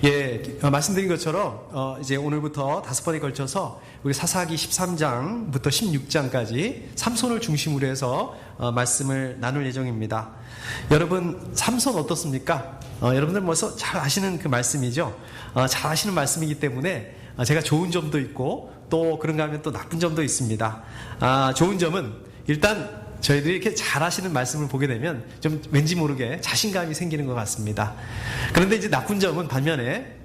예, 말씀드린 것처럼 이제 오늘부터 5번에 걸쳐서 우리 사사기 13장부터 16장까지 삼손을 중심으로 해서 말씀을 나눌 예정입니다. 여러분, 삼손 어떻습니까? 여러분들 벌써 잘 아시는 그 말씀이죠. 잘 아시는 말씀이기 때문에 제가 좋은 점도 있고 또 그런가 하면 또 나쁜 점도 있습니다. 좋은 점은 일단 저희들이 이렇게 잘 하시는 말씀을 보게 되면 좀 왠지 모르게 자신감이 생기는 것 같습니다. 그런데 이제 나쁜 점은 반면에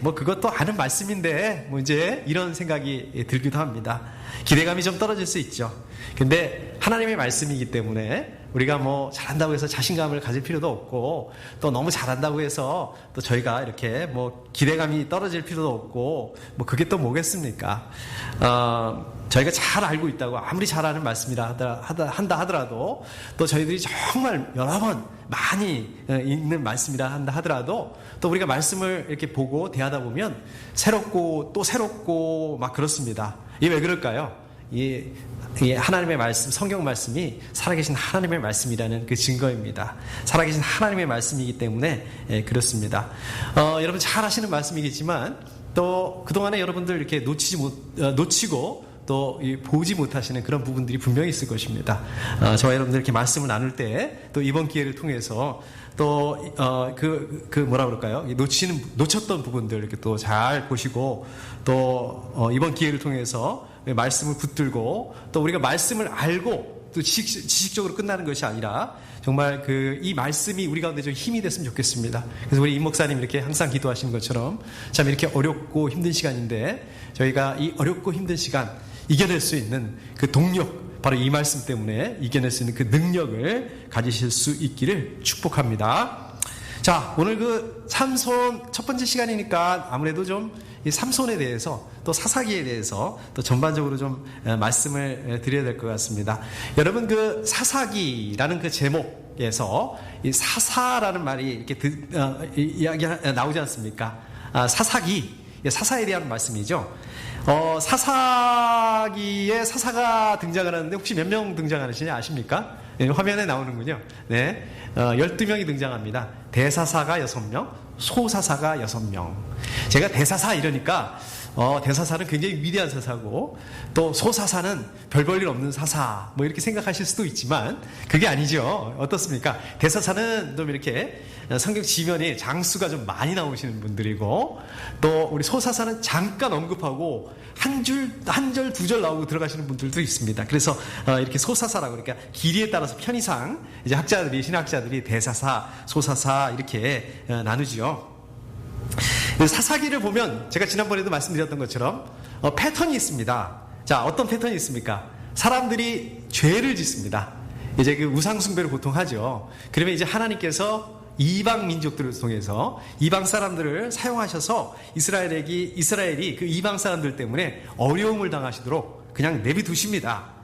뭐 그것도 아는 말씀인데 뭐 이제 이런 생각이 들기도 합니다. 기대감이 좀 떨어질 수 있죠. 근데 하나님의 말씀이기 때문에 우리가 뭐 잘한다고 해서 자신감을 가질 필요도 없고 또 너무 잘한다고 해서 또 저희가 이렇게 뭐 기대감이 떨어질 필요도 없고 뭐 그게 또 뭐겠습니까? 저희가 잘 알고 있다고 아무리 잘하는 말씀이라 한다 하더라도 또 저희들이 정말 여러 번 많이 읽는 말씀이라 한다 하더라도 또 우리가 말씀을 이렇게 보고 대하다 보면 새롭고 또 새롭고 막 그렇습니다. 이게 왜 그럴까요? 이 하나님의 말씀, 성경 말씀이 살아계신 하나님의 말씀이라는 그 증거입니다. 살아계신 하나님의 말씀이기 때문에 그렇습니다. 여러분 잘 하시는 말씀이겠지만 또 그동안에 여러분들 이렇게 놓치고 또 보지 못하시는 그런 부분들이 분명히 있을 것입니다. 저와 여러분들 이렇게 말씀을 나눌 때 또 이번 기회를 통해서 또 뭐라 그럴까요? 놓쳤던 부분들 이렇게 또 잘 보시고 또 이번 기회를 통해서 말씀을 붙들고 또 우리가 말씀을 알고 또 지식적으로 끝나는 것이 아니라 정말 이 말씀이 우리 가운데 좀 힘이 됐으면 좋겠습니다. 그래서 우리 임 목사님 이렇게 항상 기도하시는 것처럼 참 이렇게 어렵고 힘든 시간인데 저희가 이 어렵고 힘든 시간 이겨낼 수 있는 그 동력, 바로 이 말씀 때문에 이겨낼 수 있는 그 능력을 가지실 수 있기를 축복합니다. 자, 오늘 삼손 첫 번째 시간이니까 아무래도 좀 이 삼손에 대해서 또 사사기에 대해서 또 전반적으로 좀 말씀을 드려야 될 것 같습니다. 여러분 그 사사기라는 그 제목에서 이 사사라는 말이 이렇게 이야기 나오지 않습니까? 사사기, 사사에 대한 말씀이죠. 사사기에 사사가 등장을 하는데 혹시 몇 명 등장하시는지 아십니까? 네, 화면에 나오는군요. 네, 12명이 등장합니다. 대사사가 6명, 소사사가 6명. 제가 대사사 이러니까 대사사는 굉장히 위대한 사사고 또 소사사는 별 볼 일 없는 사사 뭐 이렇게 생각하실 수도 있지만 그게 아니죠. 어떻습니까? 대사사는 좀 이렇게 성경 지면에 장수가 좀 많이 나오시는 분들이고 또 우리 소사사는 잠깐 언급하고 한 절, 두 절 나오고 들어가시는 분들도 있습니다. 그래서 이렇게 소사사라고 그러니까 길이에 따라서 편의상 이제 신학자들이 대사사, 소사사 이렇게 나누지요. 사사기를 보면 제가 지난번에도 말씀드렸던 것처럼 패턴이 있습니다. 자, 어떤 패턴이 있습니까? 사람들이 죄를 짓습니다. 이제 그 우상숭배를 보통 하죠. 그러면 이제 하나님께서 이방 민족들을 통해서 이방 사람들을 사용하셔서 이스라엘이 그 이방 사람들 때문에 어려움을 당하시도록 그냥 내비두십니다.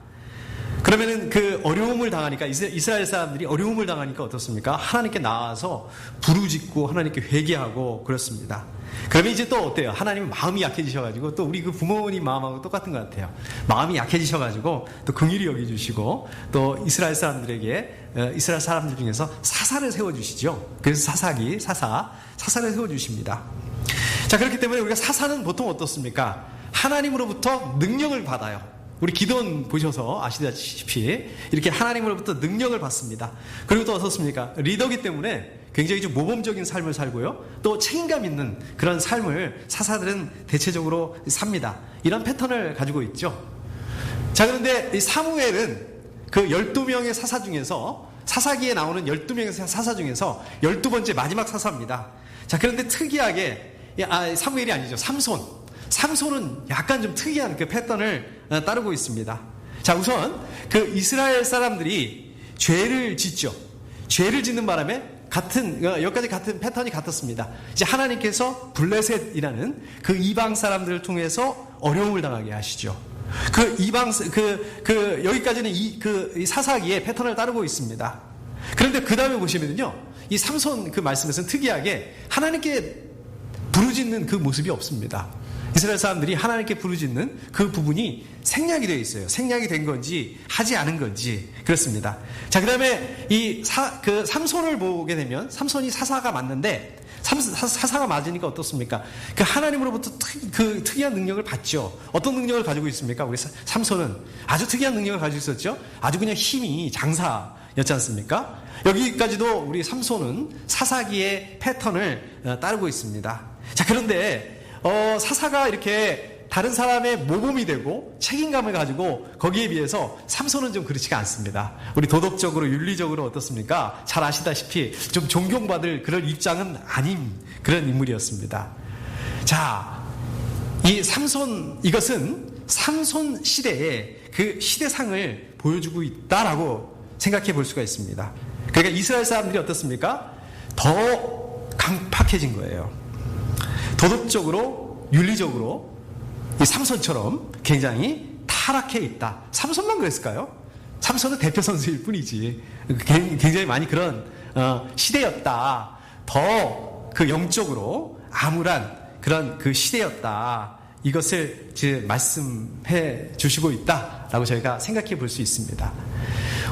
그러면은 그 어려움을 당하니까 이스라엘 사람들이 어려움을 당하니까 어떻습니까? 하나님께 나와서 부르짖고 하나님께 회개하고 그렇습니다. 그러면 이제 또 어때요? 하나님은 마음이 약해지셔가지고 또 우리 그 부모님 마음하고 똑같은 것 같아요. 마음이 약해지셔가지고 또 긍휼히 여겨주시고 또 이스라엘 사람들 중에서 사사를 세워주시죠. 그래서 사사를 세워주십니다. 자, 그렇기 때문에 우리가 사사는 보통 어떻습니까? 하나님으로부터 능력을 받아요. 우리 기도원 보셔서 아시다시피 이렇게 하나님으로부터 능력을 받습니다. 그리고 또 어떻습니까? 리더기 때문에 굉장히 좀 모범적인 삶을 살고요. 또 책임감 있는 그런 삶을 사사들은 대체적으로 삽니다. 이런 패턴을 가지고 있죠. 자, 그런데 이 사무엘은 그 12명의 사사 중에서 사사기에 나오는 12명의 사사 중에서 12번째 마지막 사사입니다. 자, 그런데 특이하게 사무엘이 아니죠. 삼손은 약간 좀 특이한 그 패턴을 따르고 있습니다. 자, 우선 그 이스라엘 사람들이 죄를 짓죠. 죄를 짓는 바람에 여기까지 같은 패턴이 같았습니다. 이제 하나님께서 블레셋이라는 그 이방 사람들을 통해서 어려움을 당하게 하시죠. 여기까지는 이 사사기의 패턴을 따르고 있습니다. 그런데 그 다음에 보시면요. 이 삼손 그 말씀에서는 특이하게 하나님께 부르짖는 그 모습이 없습니다. 이스라엘 사람들이 하나님께 부르짖는 그 부분이 생략이 되어 있어요. 생략이 된 건지 하지 않은 건지 그렇습니다. 자, 그 다음에 삼손을 보게 되면 삼손이 사사가 맞는데 사사가 맞으니까 어떻습니까? 그 하나님으로부터 그 특이한 능력을 받죠. 어떤 능력을 가지고 있습니까? 우리 삼손은 아주 특이한 능력을 가지고 있었죠. 아주 그냥 힘이 장사였지 않습니까? 여기까지도 우리 삼손은 사사기의 패턴을 따르고 있습니다. 자, 그런데 사사가 이렇게 다른 사람의 모범이 되고 책임감을 가지고 거기에 비해서 삼손은 좀 그렇지가 않습니다. 우리 도덕적으로 윤리적으로 어떻습니까? 잘 아시다시피 좀 존경받을 그런 입장은 아닌 그런 인물이었습니다. 자, 이 삼손, 이것은 삼손 시대의 그 시대상을 보여주고 있다라고 생각해 볼 수가 있습니다. 그러니까 이스라엘 사람들이 어떻습니까? 더 강팍해진 거예요. 도덕적으로 윤리적으로 이 삼손처럼 굉장히 타락해 있다. 삼손만 그랬을까요? 삼손은 대표 선수일 뿐이지. 굉장히 많이 그런 시대였다. 더 그 영적으로 암울한 그런 그 시대였다. 이것을 이제 말씀해 주시고 있다라고 저희가 생각해 볼 수 있습니다.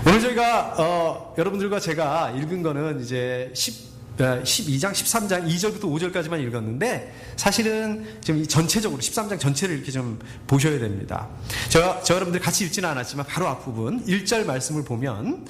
오늘 저희가 여러분들과 제가 읽은 거는 이제 12장, 13장, 2절부터 5절까지만 읽었는데 사실은 지금 전체적으로 13장 전체를 이렇게 좀 보셔야 됩니다. 저 여러분들 같이 읽지는 않았지만 바로 앞부분 1절 말씀을 보면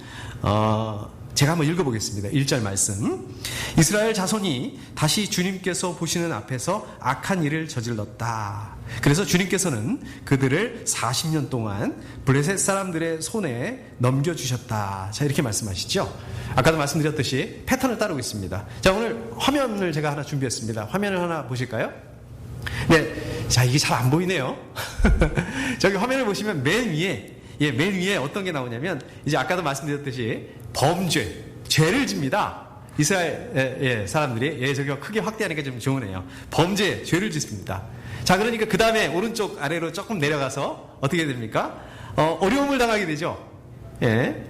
제가 한번 읽어보겠습니다. 1절 말씀. 이스라엘 자손이 다시 주님께서 보시는 앞에서 악한 일을 저질렀다. 그래서 주님께서는 그들을 40년 동안 블레셋 사람들의 손에 넘겨주셨다. 자, 이렇게 말씀하시죠. 아까도 말씀드렸듯이 패턴을 따르고 있습니다. 자, 오늘 화면을 제가 하나 준비했습니다. 화면을 하나 보실까요? 네. 자, 이게 잘 안 보이네요. 저기 화면을 보시면 맨 위에 어떤 게 나오냐면, 이제 아까도 말씀드렸듯이 범죄, 죄를 집니다. 이스라엘 사람들이, 저기가 크게 확대하니까 좀 좋으네요. 범죄, 죄를 짓습니다. 자, 그러니까 그 다음에 오른쪽 아래로 조금 내려가서 어떻게 됩니까? 어려움을 당하게 되죠.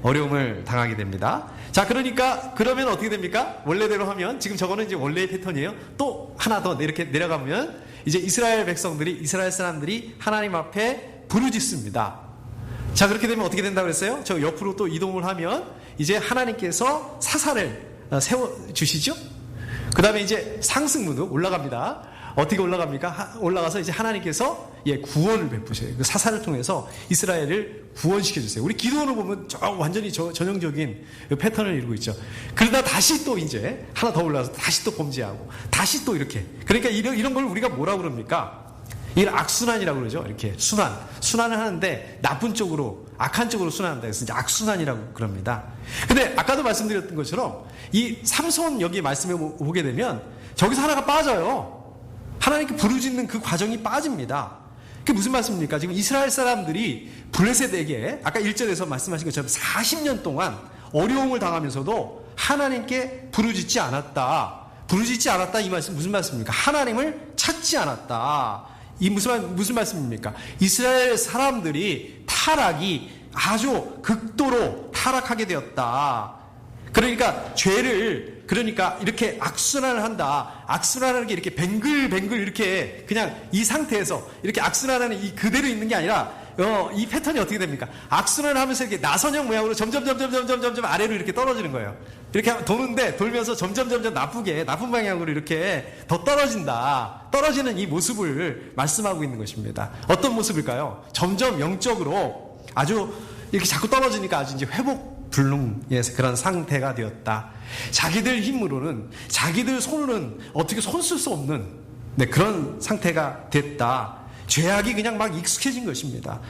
어려움을 당하게 됩니다. 자, 그러니까, 그러면 어떻게 됩니까? 원래대로 하면, 지금 저거는 이제 원래의 패턴이에요. 또 하나 더 이렇게 내려가면, 이제 이스라엘 사람들이 하나님 앞에 부르짖습니다. 자, 그렇게 되면 어떻게 된다고 그랬어요? 저 옆으로 또 이동을 하면, 이제 하나님께서 사사를 세워주시죠? 그 다음에 이제 상승문으로 올라갑니다. 어떻게 올라갑니까? 올라가서 이제 하나님께서 구원을 베푸셔요. 그 사사를 통해서 이스라엘을 구원시켜주세요. 우리 기도원을 보면 완전히 전형적인 패턴을 이루고 있죠. 그러다 다시 또 이제 하나 더 올라가서 다시 또 범죄하고 다시 또 이렇게. 그러니까 이런 걸 우리가 뭐라고 그럽니까? 이걸 악순환이라고 그러죠. 이렇게 순환을 하는데 나쁜 쪽으로, 악한 쪽으로 순환한다 해서 이제 악순환이라고 그럽니다. 근데 아까도 말씀드렸던 것처럼 이 삼손 여기 말씀에 보게 되면 저기서 하나가 빠져요. 하나님께 부르짖는 그 과정이 빠집니다. 그게 무슨 말씀입니까? 지금 이스라엘 사람들이 블레셋에게 아까 1절에서 말씀하신 것처럼 40년 동안 어려움을 당하면서도 하나님께 부르짖지 않았다. 이 말씀 무슨 말씀입니까? 하나님을 찾지 않았다. 이 무슨 말씀입니까? 이스라엘 사람들이 타락이 아주 극도로 타락하게 되었다. 그러니까 그러니까 이렇게 악순환을 한다. 악순환하는 게 이렇게 뱅글뱅글 이렇게 그냥 이 상태에서 이렇게 악순환하는 이 그대로 있는 게 아니라 이 패턴이 어떻게 됩니까? 악순환을 하면서 이렇게 나선형 모양으로 점점 아래로 이렇게 떨어지는 거예요. 이렇게 도는데 돌면서 점점 나쁜 방향으로 이렇게 더 떨어진다. 떨어지는 이 모습을 말씀하고 있는 것입니다. 어떤 모습일까요? 점점 영적으로 아주 이렇게 자꾸 떨어지니까 아주 이제 회복불능의 그런 상태가 되었다. 자기들 힘으로는, 자기들 손으로는 어떻게 손 쓸 수 없는 그런 상태가 됐다. 죄악이 그냥 막 익숙해진 것입니다.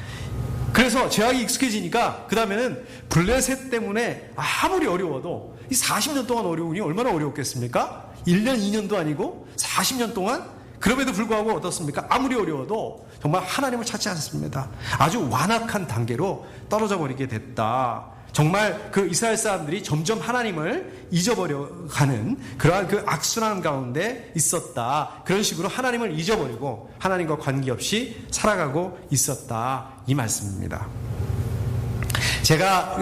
그래서 죄악이 익숙해지니까 그 다음에는 블레셋 때문에 아무리 어려워도 이 40년 동안 어려우니 얼마나 어려웠겠습니까? 1년, 2년도 아니고 40년 동안 그럼에도 불구하고 어떻습니까? 아무리 어려워도 정말 하나님을 찾지 않습니다. 아주 완악한 단계로 떨어져 버리게 됐다. 정말 그 이스라엘 사람들이 점점 하나님을 잊어버려가는 그러한 그 악순환 가운데 있었다. 그런 식으로 하나님을 잊어버리고 하나님과 관계없이 살아가고 있었다. 이 말씀입니다. 제가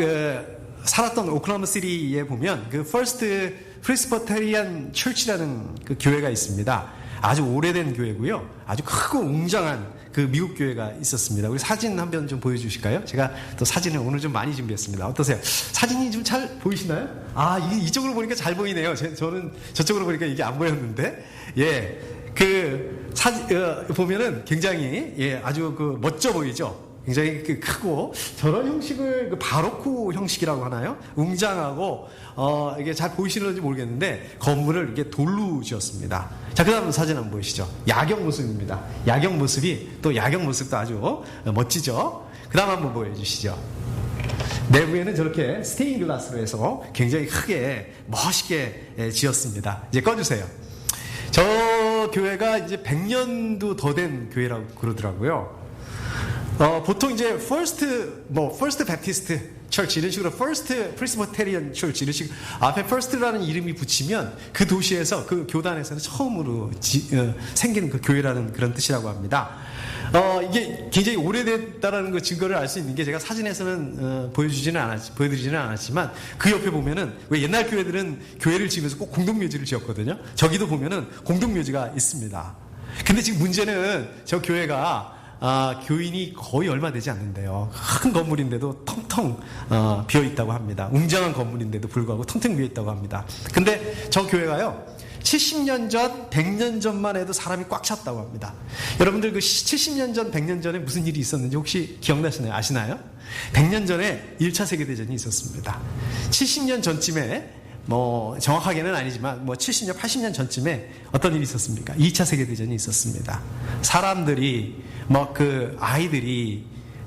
살았던 오클라호마 시티에 보면 그 퍼스트 프레스버테리안 철치라는 그 교회가 있습니다. 아주 오래된 교회고요. 아주 크고 웅장한 그 미국 교회가 있었습니다. 우리 사진 한 번 좀 보여주실까요? 제가 또 사진을 오늘 좀 많이 준비했습니다. 어떠세요? 사진이 좀 잘 보이시나요? 아, 이쪽으로 보니까 잘 보이네요. 저는 저쪽으로 보니까 이게 안 보였는데, 예, 그 사진 보면은 굉장히 아주 그 멋져 보이죠. 굉장히 크고 저런 형식을 바로크 형식이라고 하나요? 웅장하고 이게 잘 보이시는지 모르겠는데 건물을 이게 돌로 지었습니다. 자, 그다음 사진 한번 보시죠. 야경 모습입니다. 야경 모습이 또 야경 모습도 아주 멋지죠. 그다음 한번 보여주시죠. 내부에는 저렇게 스테인 글라스로 해서 굉장히 크게 멋있게 지었습니다. 이제 꺼주세요. 저 교회가 이제 100년도 더 된 교회라고 그러더라고요. 보통 이제 First Baptist Church 이런 식으로 First Presbyterian Church 이런 식으로 앞에 First라는 이름이 붙이면 그 도시에서 그 교단에서는 처음으로 생기는 그 교회라는 그런 뜻이라고 합니다. 이게 굉장히 오래됐다라는 그 증거를 알 수 있는 게 제가 사진에서는 보여드리지는 않았지만 그 옆에 보면은 왜 옛날 교회들은 교회를 지으면서 꼭 공동묘지를 지었거든요. 저기도 보면은 공동묘지가 있습니다. 근데 지금 문제는 저 교회가 교인이 거의 얼마 되지 않는데요. 큰 건물인데도 텅텅 비어 있다고 합니다. 웅장한 건물인데도 불구하고 텅텅 비어 있다고 합니다. 근데 저 교회가요, 70년 전, 100년 전만 해도 사람이 꽉 찼다고 합니다. 여러분들 그 70년 전, 100년 전에 무슨 일이 있었는지 혹시 기억나시나요? 아시나요? 100년 전에 1차 세계대전이 있었습니다. 70년 전쯤에 정확하게는 아니지만 70년, 80년 전쯤에 어떤 일이 있었습니까? 2차 세계대전이 있었습니다. 사람들이 아이들이,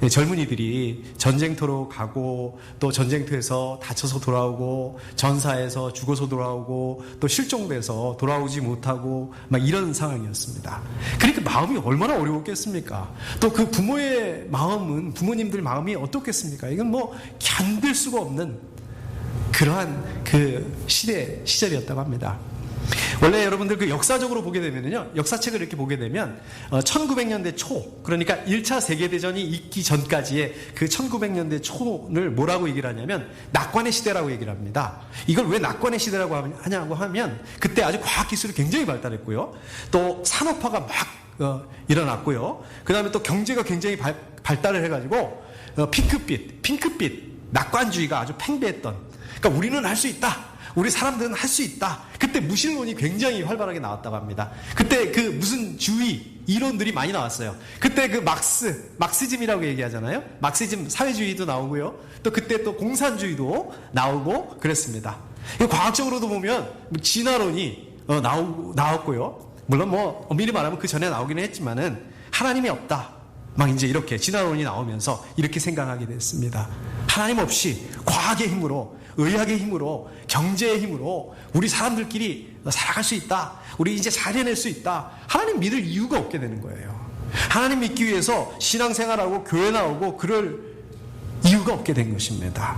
젊은이들이 전쟁터로 가고 또 전쟁터에서 다쳐서 돌아오고 전사에서 죽어서 돌아오고 또 실종돼서 돌아오지 못하고 막 이런 상황이었습니다. 그러니까 마음이 얼마나 어려웠겠습니까? 또 그 부모의 마음은, 부모님들 마음이 어떻겠습니까? 이건 견딜 수가 없는 그러한 그 시절이었다고 합니다. 원래 여러분들 그 역사적으로 보게 되면요, 역사책을 이렇게 보게 되면 1900년대 초, 그러니까 1차 세계대전이 있기 전까지의 그 1900년대 초를 뭐라고 얘기를 하냐면 낙관의 시대라고 얘기를 합니다. 이걸 왜 낙관의 시대라고 하냐고 하면 그때 아주 과학기술이 굉장히 발달했고요, 또 산업화가 막 일어났고요, 그 다음에 또 경제가 굉장히 발달을 해가지고 핑크빛 낙관주의가 아주 팽배했던, 그러니까 우리는 할 수 있다, 우리 사람들은 할 수 있다. 그때 무신론이 굉장히 활발하게 나왔다고 합니다. 그때 그 무슨 주의 이론들이 많이 나왔어요. 그때 그 막시즘이라고 얘기하잖아요. 막시즘 사회주의도 나오고요. 또 그때 또 공산주의도 나오고 그랬습니다. 과학적으로도 보면 진화론이 나왔고요. 물론 엄밀히 말하면 그 전에 나오기는 했지만은 하나님이 없다, 막 이제 이렇게 진화론이 나오면서 이렇게 생각하게 됐습니다. 하나님 없이 과학의 힘으로, 의학의 힘으로, 경제의 힘으로 우리 사람들끼리 살아갈 수 있다, 우리 이제 잘 해낼 수 있다, 하나님 믿을 이유가 없게 되는 거예요. 하나님 믿기 위해서 신앙생활하고 교회 나오고 그럴 이유가 없게 된 것입니다.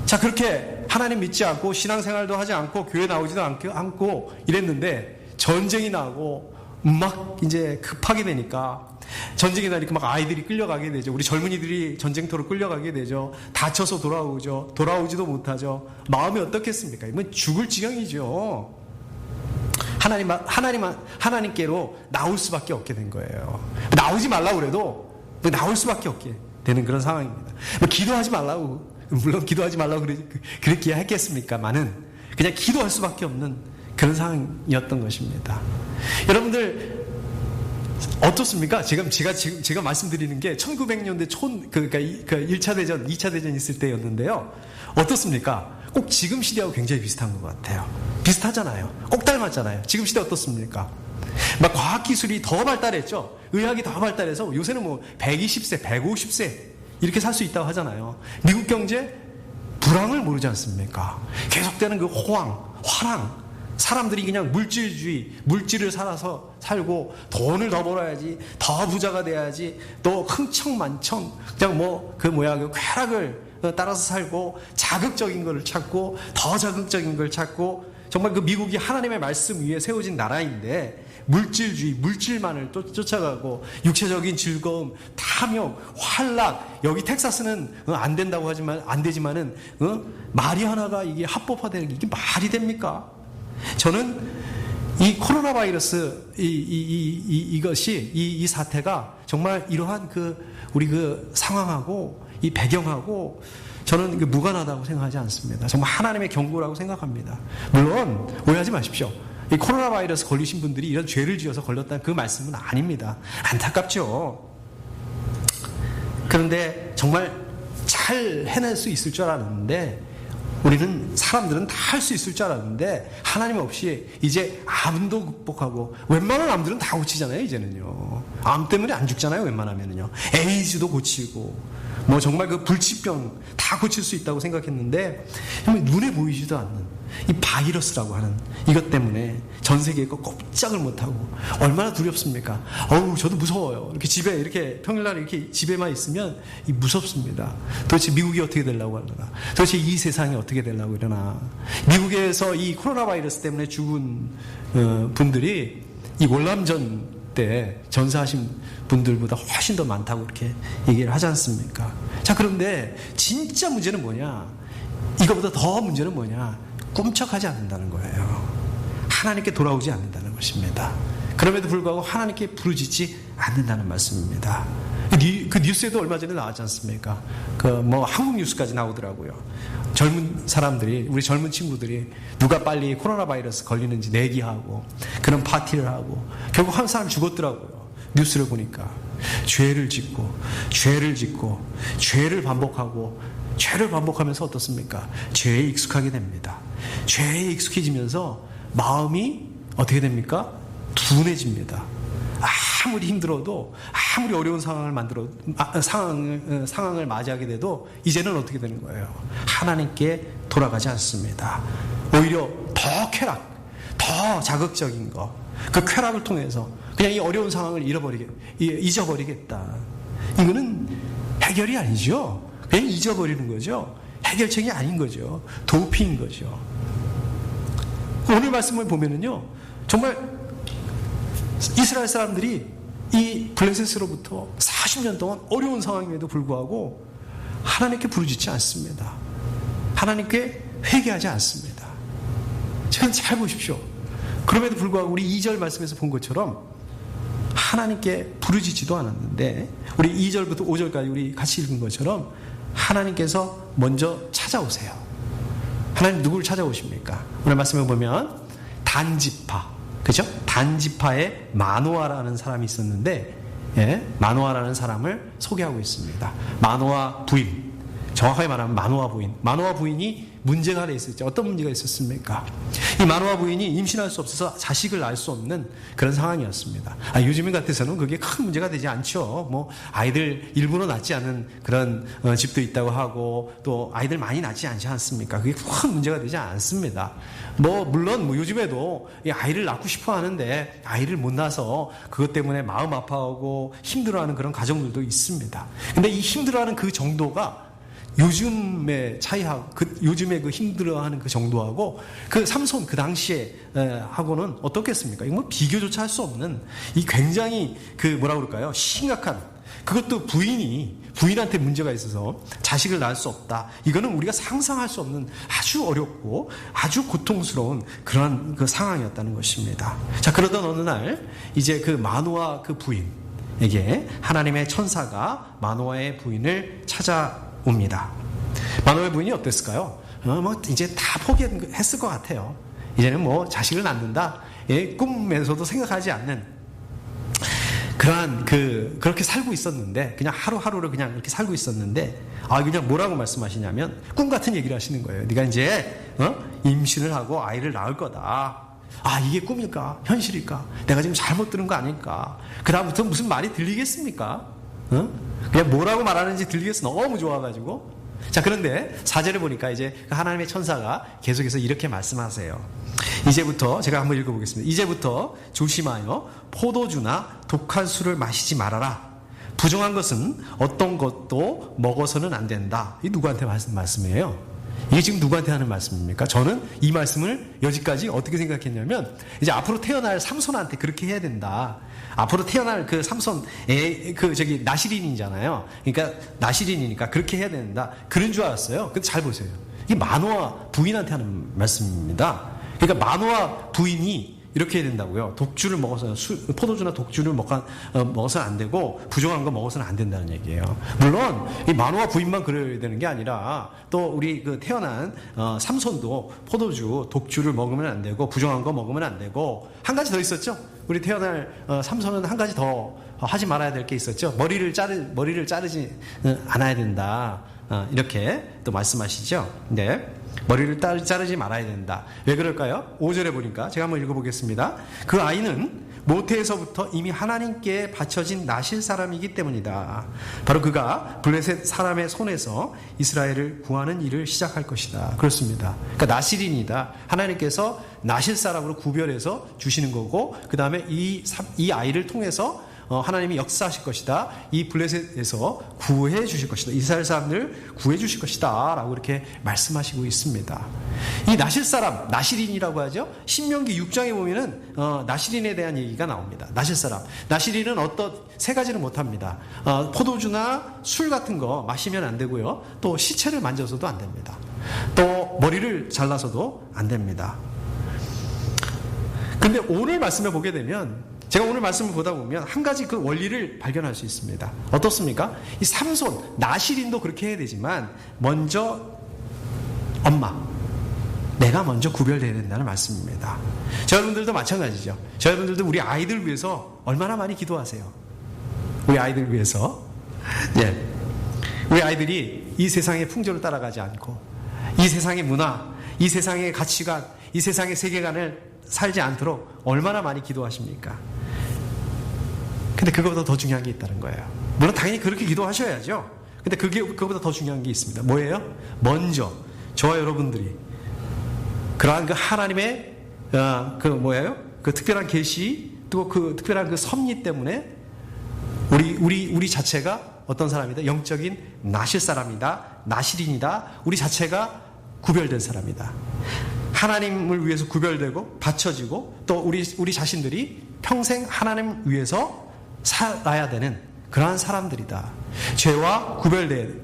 자, 그렇게 하나님 믿지 않고 신앙생활도 하지 않고 교회 나오지도 않고 이랬는데 전쟁이 나고 막 이제 급하게 되니까, 전쟁이 나니까 막 아이들이 끌려가게 되죠. 우리 젊은이들이 전쟁터로 끌려가게 되죠. 다쳐서 돌아오죠. 돌아오지도 못하죠. 마음이 어떻겠습니까? 이건 죽을 지경이죠. 하나님께로 나올 수밖에 없게 된 거예요. 나오지 말라고 그래도 나올 수밖에 없게 되는 그런 상황입니다. 기도하지 말라고, 물론 기도하지 말라고 그랬기야 했겠습니까만은 그냥 기도할 수밖에 없는 그런 상황이었던 것입니다. 여러분들 어떻습니까? 제가 말씀드리는 게 1900년대 그러니까 1차 대전, 2차 대전 있을 때였는데요. 어떻습니까? 꼭 지금 시대하고 굉장히 비슷한 것 같아요. 비슷하잖아요. 꼭 닮았잖아요. 지금 시대 어떻습니까? 막 과학기술이 더 발달했죠. 의학이 더 발달해서 요새는 120세, 150세 이렇게 살 수 있다고 하잖아요. 미국 경제 불황을 모르지 않습니까? 계속되는 그 화랑, 사람들이 그냥 물질을 살아서 살고 돈을 더 벌어야지, 더 부자가 돼야지, 또 흥청만청 그냥 그 쾌락을 따라서 살고, 자극적인 걸 찾고, 더 자극적인 걸 찾고, 정말 그 미국이 하나님의 말씀 위에 세워진 나라인데 물질주의, 물질만을 쫓아가고 육체적인 즐거움, 탐욕, 활락. 여기 텍사스는 안 된다고 하지만 안 되지만은 마리화나가 이게 합법화되는 게 이게 말이 됩니까? 저는 이 코로나 바이러스 이것이 이 사태가 정말 이러한 우리 상황하고 이 배경하고 저는 무관하다고 생각하지 않습니다. 정말 하나님의 경고라고 생각합니다. 물론 오해하지 마십시오. 이 코로나 바이러스 걸리신 분들이 이런 죄를 지어서 걸렸다는 그 말씀은 아닙니다. 안타깝죠. 그런데 정말 잘 해낼 수 있을 줄 알았는데 우리는 사람들은 다 할 수 있을 줄 알았는데 하나님 없이 이제 암도 극복하고 웬만한 암들은 다 고치잖아요. 이제는요. 암 때문에 안 죽잖아요. 웬만하면은요. 에이즈도 고치고 뭐 정말 그 불치병 다 고칠 수 있다고 생각했는데 눈에 보이지도 않는 이 바이러스라고 하는 이것 때문에 전 세계에 꼼짝을 못하고 얼마나 두렵습니까? 저도 무서워요. 이렇게 집에 이렇게 평일날 이렇게 집에만 있으면 무섭습니다. 도대체 미국이 어떻게 되려고 하려나? 도대체 이 세상이 어떻게 되려고 이러나? 미국에서 이 코로나 바이러스 때문에 죽은 분들이 이 월남전 때 전사하신 분들보다 훨씬 더 많다고 이렇게 얘기를 하지 않습니까? 자, 그런데 진짜 문제는 뭐냐? 이거보다 더 문제는 뭐냐? 꿈쩍하지 않는다는 거예요. 하나님께 돌아오지 않는다는 것입니다. 그럼에도 불구하고 하나님께 부르짖지 않는다는 말씀입니다. 그 뉴스에도 얼마 전에 나왔지 않습니까? 한국 뉴스까지 나오더라고요. 젊은 사람들이, 우리 젊은 친구들이 누가 빨리 코로나 바이러스 걸리는지 내기하고 그런 파티를 하고 결국 한 사람 죽었더라고요. 뉴스를 보니까. 죄를 짓고 죄를 반복하면서 어떻습니까? 죄에 익숙하게 됩니다. 죄에 익숙해지면서 마음이 어떻게 됩니까? 둔해집니다. 아무리 힘들어도 아무리 어려운 상황을 맞이하게 돼도 이제는 어떻게 되는 거예요? 하나님께 돌아가지 않습니다. 오히려 더 쾌락, 더 자극적인 거, 그 쾌락을 통해서 그냥 이 어려운 상황을 잊어버리겠다. 이거는 해결이 아니죠. 그냥 잊어버리는 거죠. 해결책이 아닌 거죠. 도피인 거죠. 오늘 말씀을 보면은요, 정말 이스라엘 사람들이 이 블레셋으로부터 40년 동안 어려운 상황임에도 불구하고 하나님께 부르짖지 않습니다. 하나님께 회개하지 않습니다. 잘 보십시오. 그럼에도 불구하고 우리 2절 말씀에서 본 것처럼 하나님께 부르짖지도 않았는데 우리 2절부터 5절까지 우리 같이 읽은 것처럼 하나님께서 먼저 찾아오세요. 하나님 누구를 찾아오십니까? 오늘 말씀을 보면 단지파, 그죠? 단지파에 마노아라는 사람이 있었는데, 마노아라는 사람을 소개하고 있습니다. 마노아 부인, 정확하게 말하면 마노아 부인. 마노아 부인이 문제가 하나 있었죠. 어떤 문제가 있었습니까? 이 마노아 부인이 임신할 수 없어서 자식을 낳을 수 없는 그런 상황이었습니다. 요즘 같아서는 그게 큰 문제가 되지 않죠. 아이들 일부러 낳지 않은 그런 집도 있다고 하고 또 아이들 많이 낳지 않지 않습니까? 그게 큰 문제가 되지 않습니다. 물론 요즘에도 이 아이를 낳고 싶어 하는데 아이를 못 낳아서 그것 때문에 마음 아파하고 힘들어하는 그런 가정들도 있습니다. 근데 이 힘들어하는 그 정도가 요즘의 차이하고 요즘에 힘들어하는 그 정도하고 그 삼손 그 당시에 하고는 어떻겠습니까? 이거 비교조차 할 수 없는 이 굉장히 뭐라고 그럴까요? 심각한, 그것도 부인한테 문제가 있어서 자식을 낳을 수 없다. 이거는 우리가 상상할 수 없는 아주 어렵고 아주 고통스러운 그런 그 상황이었다는 것입니다. 자, 그러던 어느 날 이제 그 마노아 그 부인에게 하나님의 천사가 마노아의 부인을 찾아옵니다. 마노아의 부인이 어땠을까요? 이제 다 포기했을 것 같아요. 이제는 자식을 낳는다. 꿈에서도 생각하지 않는 그러한 그렇게 살고 있었는데, 그냥 하루하루를 그냥 이렇게 살고 있었는데, 그냥 뭐라고 말씀하시냐면, 꿈 같은 얘기를 하시는 거예요. 네가 이제, 임신을 하고 아이를 낳을 거다. 이게 꿈일까? 현실일까? 내가 지금 잘못 들은 거 아닐까? 그다음부터 무슨 말이 들리겠습니까? 그냥 뭐라고 말하는지 들리겠어. 너무 좋아가지고. 자, 그런데 4절에 보니까 이제 하나님의 천사가 계속해서 이렇게 말씀하세요. 이제부터 제가 한번 읽어보겠습니다. 이제부터 조심하여 포도주나 독한 술을 마시지 말아라. 부정한 것은 어떤 것도 먹어서는 안 된다. 이 누구한테 말씀이에요? 이게 지금 누구한테 하는 말씀입니까? 저는 이 말씀을 여지까지 어떻게 생각했냐면, 이제 앞으로 태어날 삼손한테 그렇게 해야 된다. 앞으로 태어날 그 삼손, 나실인이잖아요. 그러니까 나실인이니까 그렇게 해야 된다. 그런 줄 알았어요. 근데 잘 보세요. 이게 마노아 부인한테 하는 말씀입니다. 그러니까 마노아 부인이 이렇게 해야 된다고요. 독주를 먹어서 포도주나 독주를 먹어서는 안 되고 부정한 거 먹어서는 안 된다는 얘기예요. 물론 이 마노아 부인만 그래야 되는 게 아니라 또 우리 그 태어난 삼손도 포도주, 독주를 먹으면 안 되고 부정한 거 먹으면 안 되고 한 가지 더 있었죠. 우리 태어날 삼손은 한 가지 더 하지 말아야 될 게 있었죠. 머리를 자르지 않아야 된다. 이렇게 또 말씀하시죠. 네. 머리를 자르지 말아야 된다. 왜 그럴까요? 5절에 보니까 제가 한번 읽어보겠습니다. 그 아이는 모태에서부터 이미 하나님께 바쳐진 나실 사람이기 때문이다. 바로 그가 블레셋 사람의 손에서 이스라엘을 구하는 일을 시작할 것이다. 그렇습니다. 그러니까 나실인이다. 하나님께서 나실 사람으로 구별해서 주시는 거고, 그 다음에 이 아이를 통해서 하나님이 역사하실 것이다. 이 블레셋에서 구해 주실 것이다. 이스라엘 사람들을 구해 주실 것이다. 라고 이렇게 말씀하시고 있습니다. 이 나실 사람, 나실인이라고 하죠. 신명기 6장에 보면은 나실인에 대한 얘기가 나옵니다. 나실 사람. 나실인은 세 가지를 못합니다. 포도주나 술 같은 거 마시면 안 되고요. 또 시체를 만져서도 안 됩니다. 또 머리를 잘라서도 안 됩니다. 근데 오늘 말씀을 보게 되면, 제가 오늘 말씀을 보다 보면 한 가지 그 원리를 발견할 수 있습니다. 어떻습니까? 이 삼손, 나실인도 그렇게 해야 되지만 먼저 엄마, 내가 먼저 구별돼야 된다는 말씀입니다. 여러분들도 마찬가지죠. 여러분들도 우리 아이들 위해서 얼마나 많이 기도하세요? 우리 아이들 위해서. 예. 우리 아이들이 이 세상의 풍조를 따라가지 않고 이 세상의 문화, 이 세상의 가치관, 이 세상의 세계관을 살지 않도록 얼마나 많이 기도하십니까? 근데 그거보다 더 중요한 게 있다는 거예요. 물론 당연히 그렇게 기도하셔야죠. 근데 그거보다 더 중요한 게 있습니다. 뭐예요? 먼저 저와 여러분들이 그러한 그 하나님의 그 특별한 계시, 또 그 특별한 그 섭리 때문에 우리 자체가 어떤 사람이다? 영적인 나실 사람이다. 나실인이다. 우리 자체가 구별된 사람이다. 하나님을 위해서 구별되고 바쳐지고 또 우리 자신들이 평생 하나님 위해서 살아야 되는 그러한 사람들이다. 죄와 구별된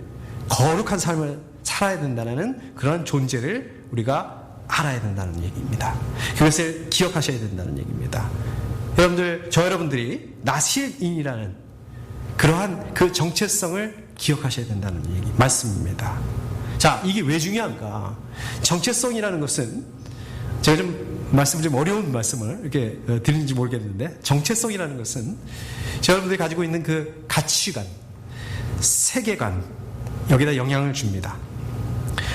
거룩한 삶을 살아야 된다는 그런 존재를 우리가 알아야 된다는 얘기입니다. 그것을 기억하셔야 된다는 얘기입니다. 여러분들이 나실인이라는 그러한 그 정체성을 기억하셔야 된다는 얘기 말씀입니다. 자, 이게 왜 중요한가? 정체성이라는 것은 제가 좀 어려운 말씀을 이렇게 드리는지 모르겠는데, 정체성이라는 것은 여러분들이 가지고 있는 그 가치관, 세계관, 여기다 영향을 줍니다.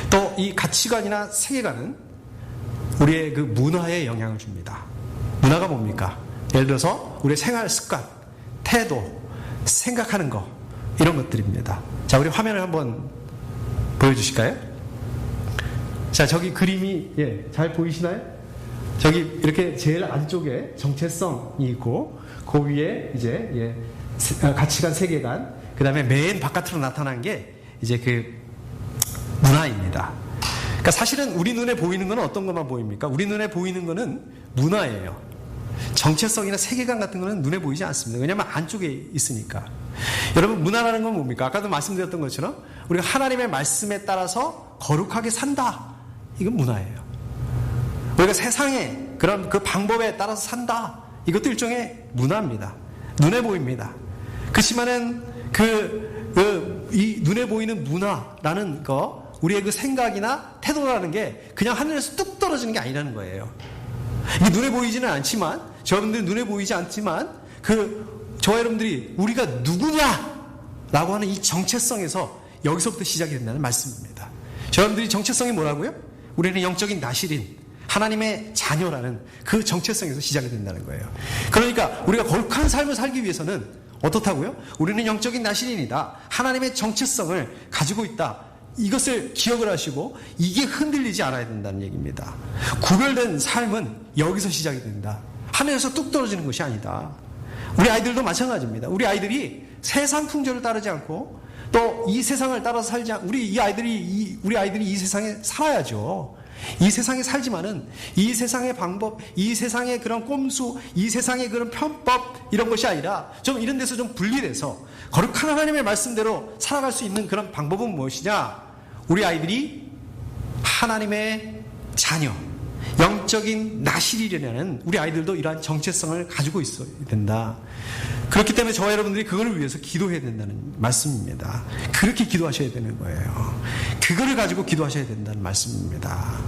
또 이 가치관이나 세계관은 우리의 그 문화에 영향을 줍니다. 문화가 뭡니까? 예를 들어서 우리의 생활 습관, 태도, 생각하는 거, 이런 것들입니다. 자, 우리 화면을 한번 보여주실까요? 자, 저기 그림이 잘 보이시나요? 저기 이렇게 제일 안쪽에 정체성이 있고 그 위에 이제 가치관, 세계관, 그 다음에 맨 바깥으로 나타난 게 이제 그 문화입니다. 그러니까 사실은 우리 눈에 보이는 건 어떤 것만 보입니까? 우리 눈에 보이는 거는 문화예요. 정체성이나 세계관 같은 거는 눈에 보이지 않습니다. 왜냐하면 안쪽에 있으니까. 여러분, 문화라는 건 뭡니까? 아까도 말씀드렸던 것처럼 우리가 하나님의 말씀에 따라서 거룩하게 산다. 이건 문화예요. 우리가 세상에 그런 그 방법에 따라서 산다. 이것도 일종의 문화입니다. 눈에 보입니다. 그렇지만은 이 눈에 보이는 문화라는 거, 우리의 그 생각이나 태도라는 게 그냥 하늘에서 뚝 떨어지는 게 아니라는 거예요. 이게 눈에 보이지는 않지만, 저분들 눈에 보이지 않지만, 저와 여러분들이 우리가 누구냐라고 하는 이 정체성에서 여기서부터 시작이 된다는 말씀입니다. 저분들이 정체성이 뭐라고요? 우리는 영적인 나실인 하나님의 자녀라는 그 정체성에서 시작이 된다는 거예요. 그러니까 우리가 거룩한 삶을 살기 위해서는 어떻다고요? 우리는 영적인 나실인이다. 하나님의 정체성을 가지고 있다. 이것을 기억을 하시고 이게 흔들리지 않아야 된다는 얘기입니다. 구별된 삶은 여기서 시작이 된다. 하늘에서 뚝 떨어지는 것이 아니다. 우리 아이들도 마찬가지입니다. 우리 아이들이 세상 풍조를 따르지 않고 또 이 세상을 따라서 살지 우리 아이들이 이 세상에 살아야죠. 이 세상에 살지만은 이 세상의 방법, 이 세상의 그런 꼼수, 이 세상의 그런 편법 이런 것이 아니라 좀 이런 데서 좀 분리돼서 거룩한 하나님의 말씀대로 살아갈 수 있는 그런 방법은 무엇이냐? 우리 아이들이 하나님의 자녀, 영적인 나실이라는 우리 아이들도 이러한 정체성을 가지고 있어야 된다. 그렇기 때문에 저와 여러분들이 그걸 위해서 기도해야 된다는 말씀입니다. 그렇게 기도하셔야 되는 거예요. 그거를 가지고 기도하셔야 된다는 말씀입니다.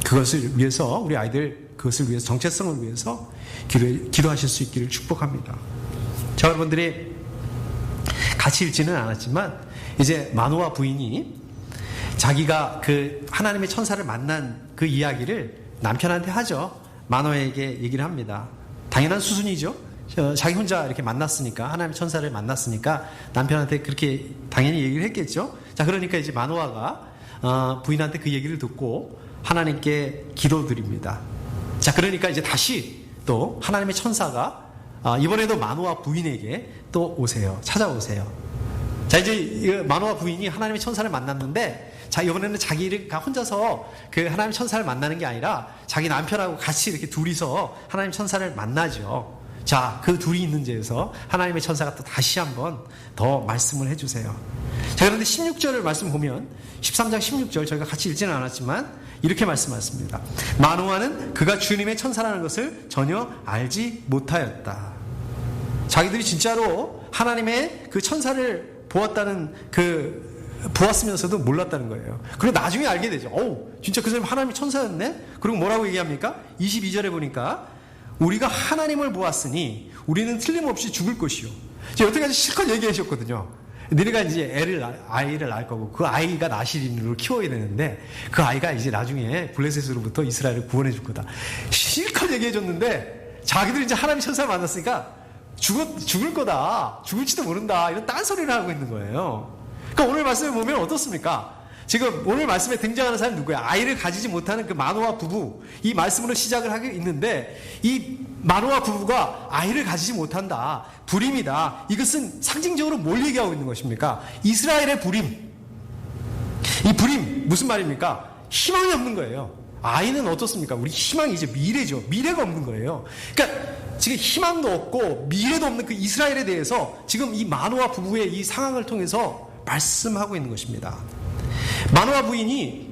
그것을 위해서 우리 아이들 그것을 위해서 정체성을 위해서 기도하실 수 있기를 축복합니다. 저와 여러분들이 같이 읽지는 않았지만 이제 마노아 부인이 자기가 그 하나님의 천사를 만난 그 이야기를 남편한테 하죠. 마노아에게 얘기를 합니다. 당연한 수순이죠. 자기 혼자 이렇게 만났으니까, 하나님의 천사를 만났으니까 남편한테 그렇게 당연히 얘기를 했겠죠. 자, 그러니까 이제 마노아가 부인한테 그 얘기를 듣고 하나님께 기도드립니다. 자, 그러니까 이제 다시 또 하나님의 천사가 이번에도 마노아 부인에게 또 오세요. 찾아오세요. 자, 이제 마노아 부인이 하나님의 천사를 만났는데, 자, 이번에는 자기가 혼자서 그 하나님의 천사를 만나는 게 아니라 자기 남편하고 같이 이렇게 둘이서 하나님의 천사를 만나죠. 자, 그 둘이 있는 데에서 하나님의 천사가 또 다시 한번 더 말씀을 해주세요. 자, 그런데 16절을 말씀 보면 13장 16절 저희가 같이 읽지는 않았지만 이렇게 말씀하셨습니다. 마노아는 그가 주님의 천사라는 것을 전혀 알지 못하였다. 자기들이 진짜로 하나님의 그 천사를 보았으면서도 몰랐다는 거예요. 그리고 나중에 알게 되죠. 진짜 그 사람이 하나님의 천사였네? 그리고 뭐라고 얘기합니까? 22절에 보니까 우리가 하나님을 보았으니 우리는 틀림없이 죽을 것이요. 여태까지 실컷 얘기하셨거든요. 너네가 이제 아이를 낳을 거고 그 아이가 나실인으로 키워야 되는데 그 아이가 이제 나중에 블레셋으로부터 이스라엘을 구원해 줄 거다. 실컷 얘기해 줬는데 자기들이 이제 하나님의 천사를 만났으니까 죽을 거다. 죽을지도 모른다. 이런 딴소리를 하고 있는 거예요. 그러니까 오늘 말씀을 보면 어떻습니까? 지금 오늘 말씀에 등장하는 사람이 누구야? 아이를 가지지 못하는 그 마노아 부부. 이 말씀으로 시작을 하게 있는데 이 마노아 부부가 아이를 가지지 못한다. 불임이다. 이것은 상징적으로 뭘 얘기하고 있는 것입니까? 이스라엘의 불임. 이 불임 무슨 말입니까? 희망이 없는 거예요. 아이는 어떻습니까? 우리 희망이 이제 미래죠. 미래가 없는 거예요. 그러니까 지금 희망도 없고 미래도 없는 그 이스라엘에 대해서 지금 이 마노아 부부의 이 상황을 통해서 말씀하고 있는 것입니다. 마노아 부인이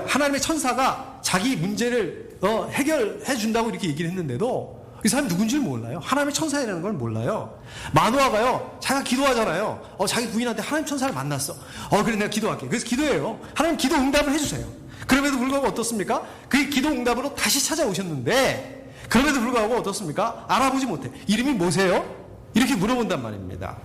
하나님의 천사가 자기 문제를 해결해 준다고 이렇게 얘기를 했는데도 이 사람이 누군지를 몰라요. 하나님의 천사라는 걸 몰라요. 마노아가요, 자기가 기도하잖아요. 자기 부인한테 하나님 천사를 만났어. 그래 내가 기도할게. 그래서 기도해요. 하나님 기도 응답을 해주세요. 그럼에도 불구하고 어떻습니까? 그 기도 응답으로 다시 찾아오셨는데 그럼에도 불구하고 어떻습니까? 알아보지 못해. 이름이 뭐세요? 이렇게 물어본단 말입니다.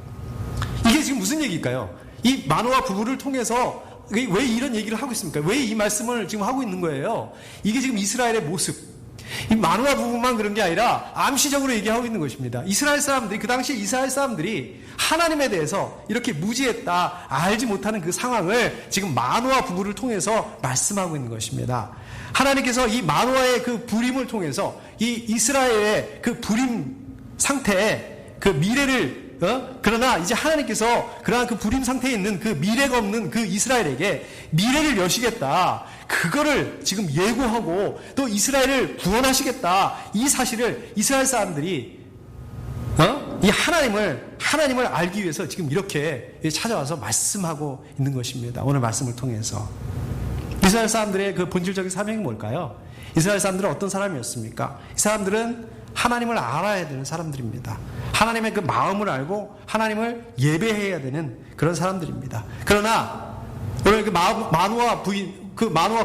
이게 지금 무슨 얘기일까요? 이 마노아 부부를 통해서 왜 이런 얘기를 하고 있습니까? 왜 이 말씀을 지금 하고 있는 거예요? 이게 지금 이스라엘의 모습. 이 마노아 부부만 그런 게 아니라 암시적으로 얘기하고 있는 것입니다. 이스라엘 사람들이, 그 당시에 이스라엘 사람들이 하나님에 대해서 이렇게 무지했다, 알지 못하는 그 상황을 지금 마노아 부부를 통해서 말씀하고 있는 것입니다. 하나님께서 이 마노아의 그 불임을 통해서 이 이스라엘의 그 불임 상태에 그 미래를 그러나 이제 하나님께서 그러한 그 불임 상태에 있는 그 미래가 없는 그 이스라엘에게 미래를 여시겠다. 그거를 지금 예고하고 또 이스라엘을 구원하시겠다. 이 사실을 이스라엘 사람들이 이 하나님을 알기 위해서 지금 이렇게 찾아와서 말씀하고 있는 것입니다. 오늘 말씀을 통해서. 이스라엘 사람들의 그 본질적인 사명이 뭘까요? 이스라엘 사람들은 어떤 사람이었습니까? 이 사람들은 하나님을 알아야 되는 사람들입니다. 하나님의 그 마음을 알고 하나님을 예배해야 되는 그런 사람들입니다. 그러나 오늘 그 마노아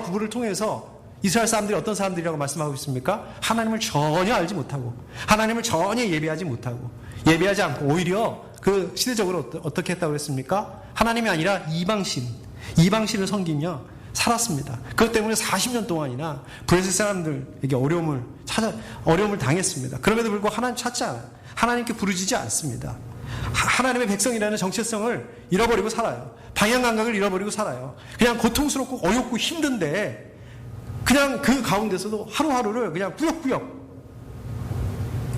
부부를 통해서 이스라엘 사람들이 어떤 사람들이라고 말씀하고 있습니까? 하나님을 전혀 알지 못하고 하나님을 전혀 예배하지 못하고 예배하지 않고 오히려 그 시대적으로 어떻게 했다고 그랬습니까? 하나님이 아니라 이방신을 섬기며 살았습니다. 그것 때문에 40년 동안이나 브레슬 사람들에게 어려움을 당했습니다. 그럼에도 불구하고 하나님 찾지 않아요. 하나님께 부르짖지 않습니다. 하나님의 백성이라는 정체성을 잃어버리고 살아요. 방향 감각을 잃어버리고 살아요. 그냥 고통스럽고 어렵고 힘든데 그냥 그 가운데서도 하루하루를 그냥 꾸역꾸역.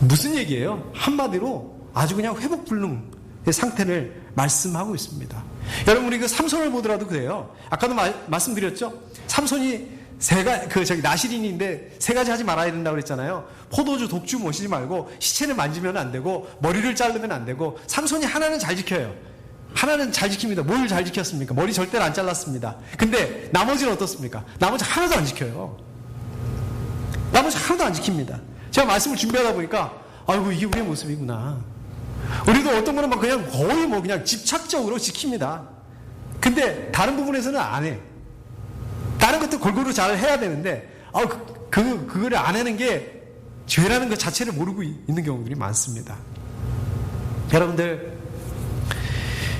무슨 얘기예요? 한마디로 아주 그냥 회복불능, 상태를 말씀하고 있습니다. 여러분, 우리 그 삼손을 보더라도 그래요. 아까도 말씀드렸죠? 삼손이 나실인인데 3가지 하지 말아야 된다고 그랬잖아요. 포도주, 독주 모시지 말고, 시체는 만지면 안 되고, 머리를 자르면 안 되고, 삼손이 하나는 잘 지켜요. 하나는 잘 지킵니다. 뭘 잘 지켰습니까? 머리 절대로 안 잘랐습니다. 근데 나머지는 어떻습니까? 나머지 하나도 안 지켜요. 나머지 하나도 안 지킵니다. 제가 말씀을 준비하다 보니까, 아이고, 이게 우리의 모습이구나. 우리도 어떤 거는 막 그냥 거의 뭐 그냥 집착적으로 지킵니다. 근데 다른 부분에서는 안 해요. 다른 것도 골고루 잘 해야 되는데, 그거를 안 하는 게 죄라는 것 자체를 모르고 있는 경우들이 많습니다. 여러분들,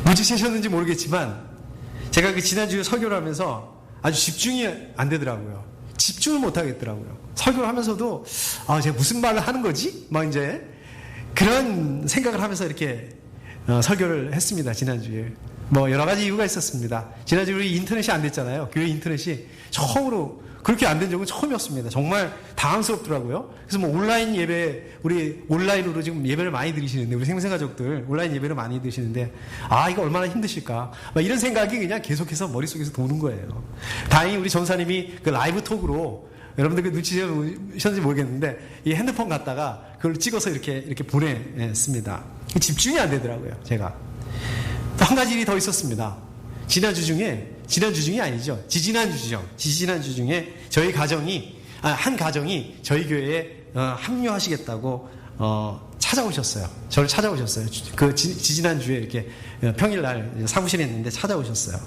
눈치채셨는지 모르겠지만, 제가 그 지난주에 설교를 하면서 아주 집중이 안 되더라고요. 집중을 못 하겠더라고요. 설교를 하면서도, 제가 무슨 말을 하는 거지? 막 이제, 그런 생각을 하면서 이렇게 설교를 했습니다. 지난주에. 뭐 여러 가지 이유가 있었습니다. 지난주에 우리 인터넷이 안 됐잖아요. 교회 인터넷이 처음으로 그렇게 안 된 적은 처음이었습니다. 정말 당황스럽더라고요. 그래서 뭐 온라인 예배, 우리 온라인으로 지금 예배를 많이 드리시는데, 우리 생생가족들 온라인 예배를 많이 드리시는데, 이거 얼마나 힘드실까? 막 이런 생각이 그냥 계속해서 머릿속에서 도는 거예요. 다행히 우리 전사님이 그 라이브 톡으로, 여러분들 그 눈치채셨는지 모르겠는데, 이 핸드폰 갖다가 그걸 찍어서 이렇게 보냈습니다. 집중이 안 되더라고요, 제가. 또 한 가지 일이 더 있었습니다. 지난주 중이 아니죠. 지지난주 중에 저희 가정이, 한 가정이 저희 교회에 합류하시겠다고 찾아오셨어요. 저를 찾아오셨어요. 그 지지난주에 이렇게 평일날 사무실에 있는데 찾아오셨어요.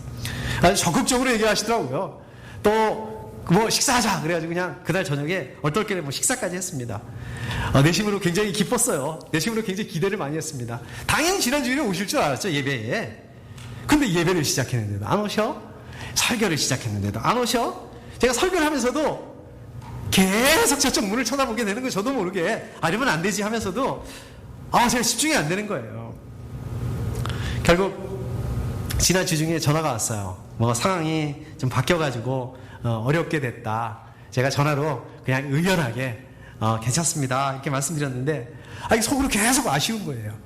아주 적극적으로 얘기하시더라고요. 또 뭐 식사하자 그래가지고 그냥 그날 저녁에 얼떨결에 뭐 식사까지 했습니다. 내심으로 굉장히 기뻤어요. 내심으로 굉장히 기대를 많이 했습니다. 당연히 지난주에 오실 줄 알았죠, 예배에. 근데 예배를 시작했는데도 안 오셔? 설교를 시작했는데도 안 오셔? 제가 설교를 하면서도 계속 저쪽 문을 쳐다보게 되는 거예요. 저도 모르게. 이러면 안 되지 하면서도 제가 집중이 안 되는 거예요. 결국 지난주 중에 전화가 왔어요. 뭐 상황이 좀 바뀌어가지고 어렵게 됐다. 제가 전화로 그냥 의연하게 괜찮습니다 이렇게 말씀드렸는데, 이게 속으로 계속 아쉬운 거예요.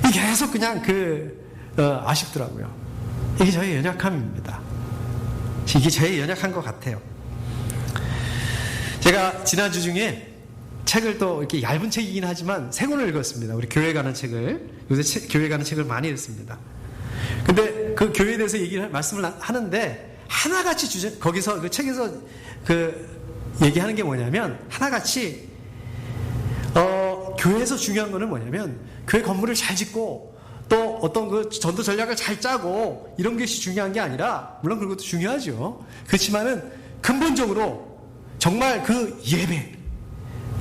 이게 계속 그냥 아쉽더라고요. 이게 저의 연약함입니다. 이게 저의 연약한 것 같아요. 제가 지난주 중에 책을 또 이렇게 얇은 책이긴 하지만 세 권을 읽었습니다. 우리 교회 가는 책을. 요새 교회 가는 책을 많이 읽습니다. 근데 그 교회에 대해서 말씀을 하는데, 하나같이 거기서 그 책에서 얘기하는 게 뭐냐면, 하나같이 교회에서 중요한 거는 뭐냐면, 교회 건물을 잘 짓고 또 어떤 그 전도 전략을 잘 짜고 이런 것이 중요한 게 아니라, 물론 그것도 중요하죠. 그렇지만은 근본적으로 정말 그 예배,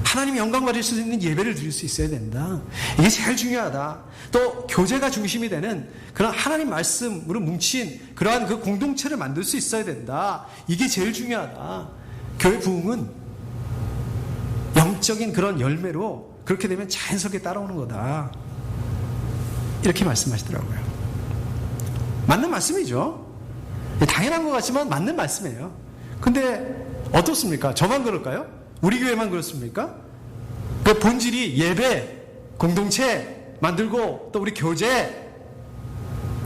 하나님이 영광 받을 수 있는 예배를 드릴 수 있어야 된다. 이게 제일 중요하다. 또 교제가 중심이 되는 그런 하나님 말씀으로 뭉친 그러한 그 공동체를 만들 수 있어야 된다. 이게 제일 중요하다. 교회 부흥은 영적인 그런 열매로 그렇게 되면 자연스럽게 따라오는 거다. 이렇게 말씀하시더라고요. 맞는 말씀이죠. 당연한 것 같지만 맞는 말씀이에요. 근데 어떻습니까? 저만 그럴까요? 우리 교회만 그렇습니까? 그 본질이 예배, 공동체 만들고 또 우리 교제.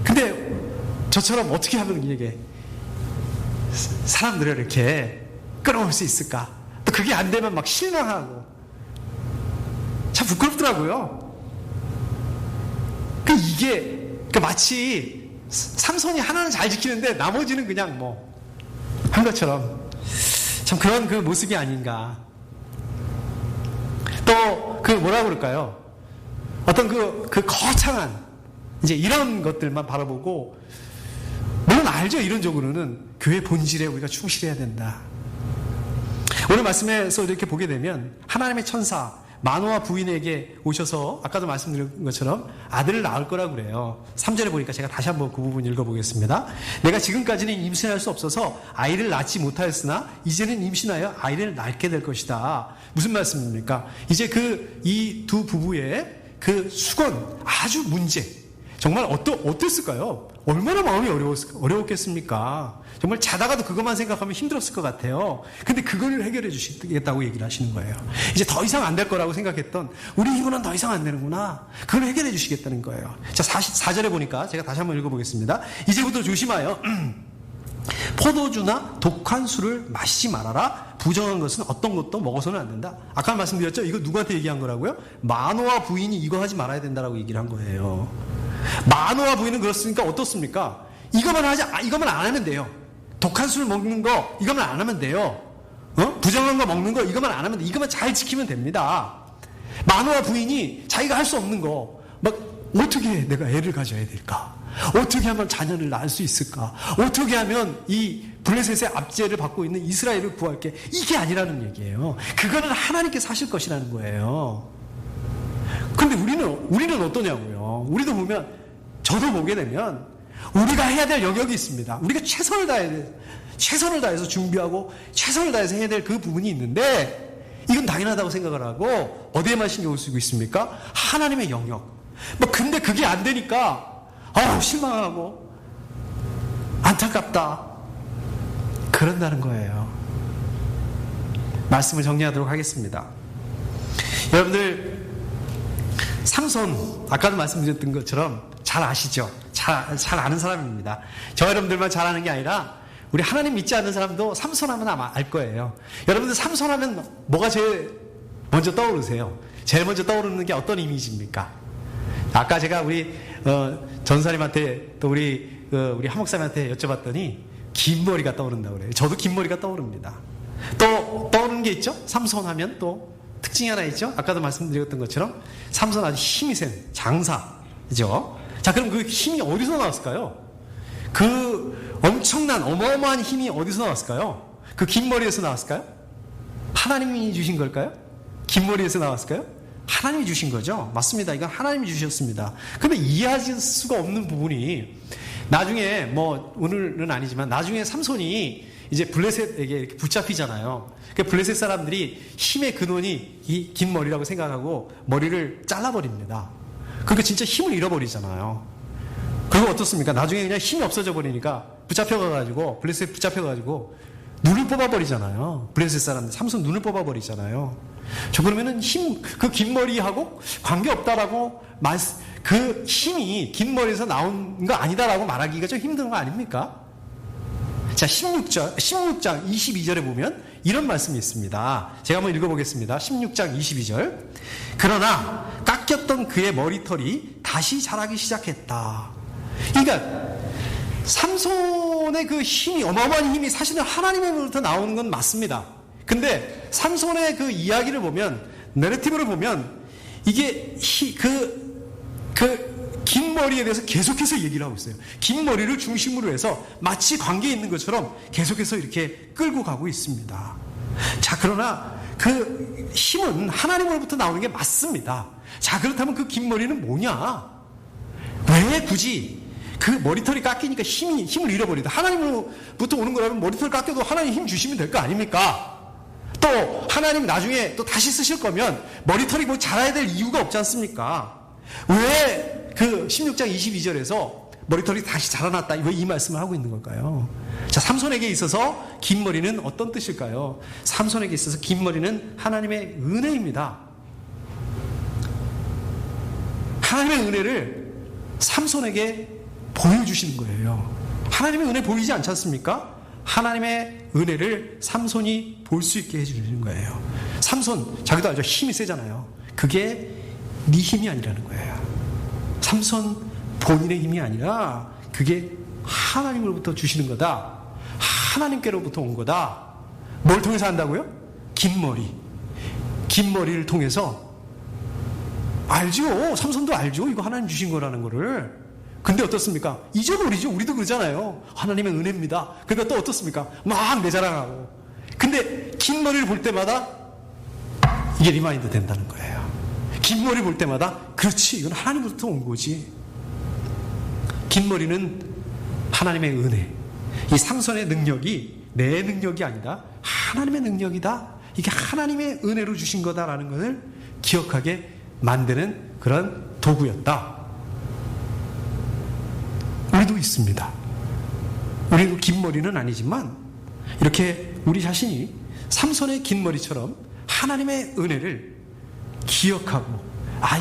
근데 저처럼 어떻게 하면 이게 사람들을 이렇게 끌어올 수 있을까? 또 그게 안 되면 막 실망하고 참 부끄럽더라고요. 이게 마치 삼손이 하나는 잘 지키는데 나머지는 그냥 뭐 한 것처럼 참 그런 그 모습이 아닌가. 또 뭐라 그럴까요? 어떤 그 거창한 이제 이런 것들만 바라보고, 물론 알죠. 이론적으로는 교회 본질에 우리가 충실해야 된다. 오늘 말씀에서 이렇게 보게 되면 하나님의 천사 마노아 부인에게 오셔서 아까도 말씀드린 것처럼 아들을 낳을 거라고 그래요. 3절에 보니까 제가 다시 한번 그 부분 읽어보겠습니다. 내가 지금까지는 임신할 수 없어서 아이를 낳지 못하였으나 이제는 임신하여 아이를 낳게 될 것이다. 무슨 말씀입니까? 이제 이 두 부부의 그 수건, 아주 정말 어땠을까요? 얼마나 마음이 어려웠겠습니까? 정말 자다가도 그것만 생각하면 힘들었을 것 같아요. 근데 그걸 해결해 주시겠다고 얘기를 하시는 거예요. 이제 더 이상 안 될 거라고 생각했던 우리 힘으로는 더 이상 안 되는구나. 그걸 해결해 주시겠다는 거예요. 자, 44절에 보니까 제가 다시 한번 읽어보겠습니다. 이제부터 조심하여 포도주나 독한 술을 마시지 말아라. 부정한 것은 어떤 것도 먹어서는 안 된다. 아까 말씀드렸죠? 이거 누구한테 얘기한 거라고요? 마노아 부인이 이거 하지 말아야 된다라고 얘기를 한 거예요. 마노아 부인은 그렇습니까? 어떻습니까? 이거만 안 하면 돼요. 독한 술 먹는 거 이거만 안 하면 돼요. 부정한 거 먹는 거 이거만 안 하면 돼. 이거만 잘 지키면 됩니다. 마노아 부인이 자기가 할 수 없는 거 막 어떻게 내가 애를 가져야 될까? 어떻게 하면 자녀를 낳을 수 있을까? 어떻게 하면 이 블레셋의 압제를 받고 있는 이스라엘을 구할게? 이게 아니라는 얘기예요. 그거는 하나님께서 하실 것이라는 거예요. 근데 우리는 어떠냐고요? 우리도 보면, 저도 보게 되면 우리가 해야 될 영역이 있습니다. 우리가 최선을 다해서 준비하고 최선을 다해서 해야 될 그 부분이 있는데 이건 당연하다고 생각을 하고 어디에만 신경을 쓰고 있습니까? 하나님의 영역. 근데 그게 안 되니까 실망하고 안타깝다 그런다는 거예요. 말씀을 정리하도록 하겠습니다. 여러분들 삼손 아까도 말씀드렸던 것처럼 잘 아시죠? 잘 아는 사람입니다. 저 여러분들만 잘 아는 게 아니라 우리 하나님 믿지 않는 사람도 삼손하면 아마 알 거예요. 여러분들 삼손하면 뭐가 제일 먼저 떠오르세요? 제일 먼저 떠오르는 게 어떤 이미지입니까? 아까 제가 우리 전사님한테 또 우리 하목사님한테 여쭤봤더니 긴 머리가 떠오른다고 그래요. 저도 긴 머리가 떠오릅니다. 또 떠오르는 게 있죠? 삼손하면 또 특징이 하나 있죠? 아까도 말씀드렸던 것처럼 삼손 아주 힘이 센 장사죠. 자, 그럼 그 힘이 어디서 나왔을까요? 그 엄청난 어마어마한 힘이 어디서 나왔을까요? 그 긴 머리에서 나왔을까요? 하나님이 주신 걸까요? 긴 머리에서 나왔을까요? 하나님이 주신 거죠. 맞습니다. 이건 하나님이 주셨습니다. 그런데 이해할 수가 없는 부분이 나중에 오늘은 아니지만 나중에 삼손이 이제 블레셋에게 이렇게 붙잡히잖아요. 블레셋 사람들이 힘의 근원이 이 긴 머리라고 생각하고 머리를 잘라버립니다. 그러니까 진짜 힘을 잃어버리잖아요. 그리고 어떻습니까? 나중에 그냥 힘이 없어져 버리니까 블레셋 붙잡혀가지고 눈을 뽑아버리잖아요. 블레셋 사람들 삼손 눈을 뽑아버리잖아요. 저 그러면은 그 긴 머리하고 관계없다라고 그 힘이 긴 머리에서 나온 거 아니다라고 말하기가 좀 힘든 거 아닙니까? 자, 16장 22절에 보면 이런 말씀이 있습니다. 제가 한번 읽어보겠습니다. 16장 22절. 그러나 깎였던 그의 머리털이 다시 자라기 시작했다. 그러니까 삼손의 그 힘이, 어마어마한 힘이 사실은 하나님으로부터 나오는 건 맞습니다. 근데 삼손의 그 이야기를 보면, 내러티브를 보면 이게 긴 머리에 대해서 계속해서 얘기를 하고 있어요. 긴 머리를 중심으로 해서 마치 관계에 있는 것처럼 계속해서 이렇게 끌고 가고 있습니다. 자, 그러나 그 힘은 하나님으로부터 나오는 게 맞습니다. 자, 그렇다면 그 긴 머리는 뭐냐? 왜 굳이 그 머리털이 깎이니까 힘을 잃어버리다. 하나님으로부터 오는 거라면 머리털 깎여도 하나님 힘 주시면 될 거 아닙니까? 또 하나님 나중에 또 다시 쓰실 거면 머리털이 자라야 될 이유가 없지 않습니까? 왜 그 16장 22절에서 머리털이 다시 자라났다, 왜 이 말씀을 하고 있는 걸까요? 자, 삼손에게 있어서 긴 머리는 어떤 뜻일까요? 삼손에게 있어서 긴 머리는 하나님의 은혜입니다. 하나님의 은혜를 삼손에게 보여주시는 거예요. 하나님의 은혜 보이지 않지 않습니까? 하나님의 은혜를 삼손이 볼 수 있게 해주는 거예요. 삼손, 자기도 알죠? 힘이 세잖아요. 그게 네 힘이 아니라는 거예요. 삼손 본인의 힘이 아니라 그게 하나님으로부터 주시는 거다. 하나님께로부터 온 거다. 뭘 통해서 한다고요? 긴 머리. 긴 머리를 통해서 알죠. 삼손도 알죠. 이거 하나님 주신 거라는 거를. 근데 어떻습니까? 잊어버리죠. 우리도 그러잖아요. 하나님의 은혜입니다. 그러니까 또 어떻습니까? 막 내 자랑하고. 근데 긴 머리를 볼 때마다 이게 리마인드 된다는 거예요. 긴 머리 볼 때마다 그렇지, 이건 하나님부터 온 거지. 긴 머리는 하나님의 은혜. 이 삼손의 능력이 내 능력이 아니다, 하나님의 능력이다. 이게 하나님의 은혜로 주신 거다라는 것을 기억하게 만드는 그런 도구였다. 우리도 있습니다. 우리도 긴 머리는 아니지만 이렇게 우리 자신이 삼손의 긴 머리처럼 하나님의 은혜를 기억하고,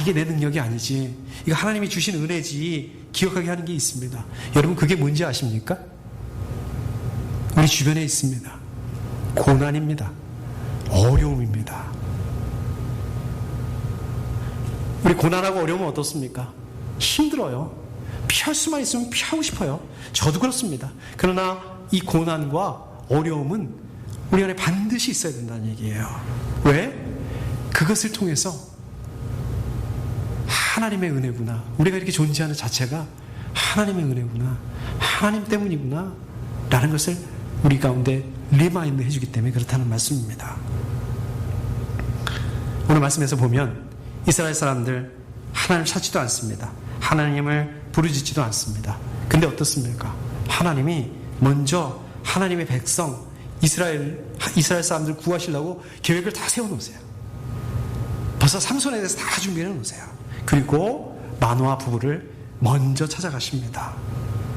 이게 내 능력이 아니지, 이거 하나님이 주신 은혜지 기억하게 하는 게 있습니다. 여러분, 그게 뭔지 아십니까? 우리 주변에 있습니다. 고난입니다. 어려움입니다. 우리 고난하고 어려움은 어떻습니까? 힘들어요. 피할 수만 있으면 피하고 싶어요. 저도 그렇습니다. 그러나 이 고난과 어려움은 우리 안에 반드시 있어야 된다는 얘기예요. 왜? 그것을 통해서 하나님의 은혜구나, 우리가 이렇게 존재하는 자체가 하나님의 은혜구나, 하나님 때문이구나 라는 것을 우리 가운데 리마인드 해주기 때문에 그렇다는 말씀입니다. 오늘 말씀에서 보면 이스라엘 사람들 하나님을 찾지도 않습니다. 하나님을 부르짖지도 않습니다. 근데 어떻습니까? 하나님이 먼저 하나님의 백성 이스라엘 사람들 구하시려고 계획을 다 세워놓으세요. 벌써 삼손에 대해서 다 준비해 놓으세요. 그리고 마노아 부부를 먼저 찾아가십니다.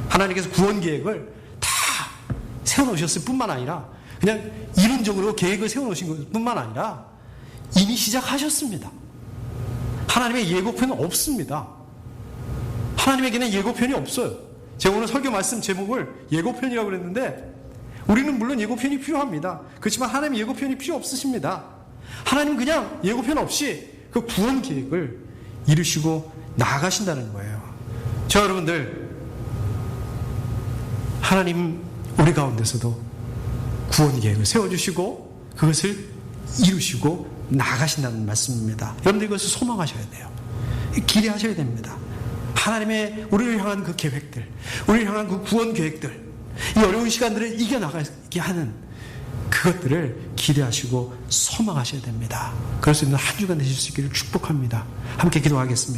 하나님께서 구원 계획을 다 세워놓으셨을 뿐만 아니라, 그냥 이론적으로 계획을 세워놓으신 것 뿐만 아니라 이미 시작하셨습니다. 하나님의 예고편은 없습니다. 하나님에게는 예고편이 없어요. 제가 오늘 설교 말씀 제목을 예고편이라고 그랬는데, 우리는 물론 예고편이 필요합니다. 그렇지만 하나님의 예고편이 필요 없으십니다. 하나님은 그냥 예고편 없이 그 구원 계획을 이루시고 나아가신다는 거예요. 저 여러분들, 하나님 우리 가운데서도 구원 계획을 세워주시고 그것을 이루시고 나아가신다는 말씀입니다. 여러분들 이것을 소망하셔야 돼요. 기대하셔야 됩니다. 하나님의 우리를 향한 그 계획들, 우리를 향한 그 구원 계획들, 이 어려운 시간들을 이겨나가게 하는 그것들을 기대하시고 소망하셔야 됩니다. 그럴 수 있는 한 주간 되실 수 있기를 축복합니다. 함께 기도하겠습니다.